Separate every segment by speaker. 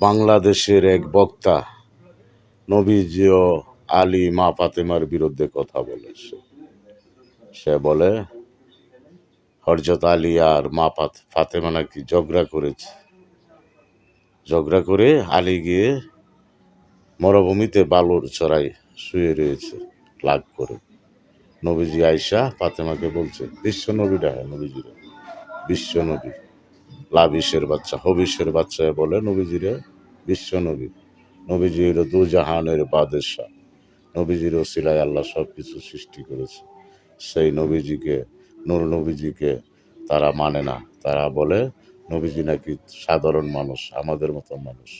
Speaker 1: বাংলাদেশের এক বক্তা নবীজি ও আলী মা ফাতেমার বিরুদ্ধে কথা বলে। সে বলে হযরত আলী আর মা ফাতেমা নাকি ঝগড়া করেছে। ঝগড়া করে আলী গিয়ে মরুভূমিতে বালুর চড়াই শুয়ে রয়েছে লাগ করে। নবীজি আয়েশা ফাতেমাকে বলছে, বিশ্ব নবীরা নবীজিরে বিশ্ব নবী, লাবিসের বাচ্চা হবিসের বাচ্চা বলে নবীজিরে বিশ্ব নবী। নবীজি হলো দু জাহানের বাদশাহ। নবীজির ওসিলায় আল্লাহ সব কিছু সৃষ্টি করেছে। সেই নবীজিকে, নূর নবীজিকে তারা মানে না। তারা বলে নবীজি নাকি সাধারণ মানুষ, আমাদের মতো মানুষ,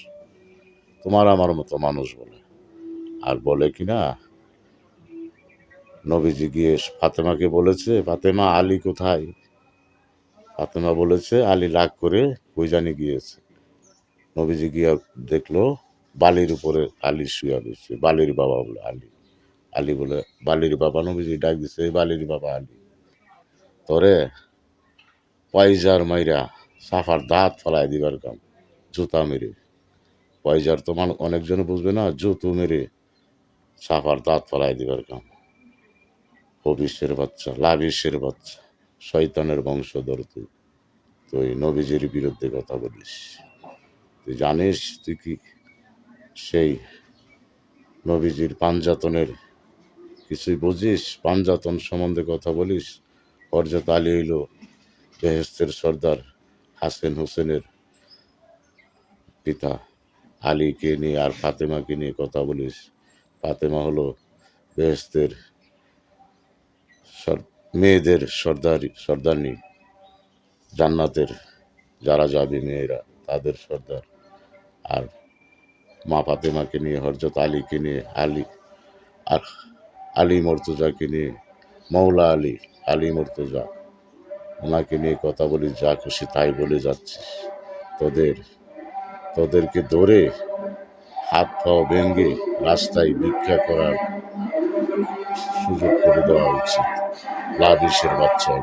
Speaker 1: তোমার আমার মতো মানুষ বলে। আর বলে কিনা নবীজি গিয়ে ফাতেমাকে বলেছে, ফাতেমা আলী কোথায়? ফাতেমা বলেছে আলী রাগ করে কই জানি গিয়েছে। নবীজি গিয়া দেখলো বালির উপরে আলী শুয়া রয়েছে। বালির বাবা বলে আলী। আলী বলে বালির বাবা। নবীজি ডাক দিছে, এই বালির বাবা আলী, তোরে পয়জার মাইরা সাফার দাঁত ফেলায় দিবার কাম, জুতা মেরে। পয়জার তো অনেকজন বুঝবে না, জুতো মেরে সাফার দাঁত ফেলায় দিবার কাম। হবিষ্যের বাচ্চা, লাবিসের বাচ্চা, শয়তানের বংশধর তুই। তুই নবীজির বিরুদ্ধে কথা বলিস? তুই জানিস তুই কি সেই নবীজির পাঞ্জাতনের কিছুই বুঝিস? পাঞ্জাতন সম্বন্ধে কথা বলিস? হযরত আলী হইল বেহেশতের সর্দার, হাসান হোসেনের পিতা। আলীকে নিয়ে আর ফাতেমাকে নিয়ে কথা বলিস? ফাতেমা হলো বেহেশতের মেয়েদের সর্দারনি, জান্নাতের যারা যাবে মেয়েরা তাদের সর্দার। আর মা ফাতেমাকে নিয়ে, হযরত আলীকে নিয়ে, আর আলী মর্তুজাকে নিয়ে, মৌলা আলী, আলী মর্তুজা, ওনাকে নিয়ে কথা বলি, যা খুশি তাই বলে যাচ্ছিস। তোদেরকে ধরে হাত পাও ভেঙে রাস্তায় ভিক্ষা করার সুযোগ করে দেওয়া উচিত। লাবিসের বাচ্চা।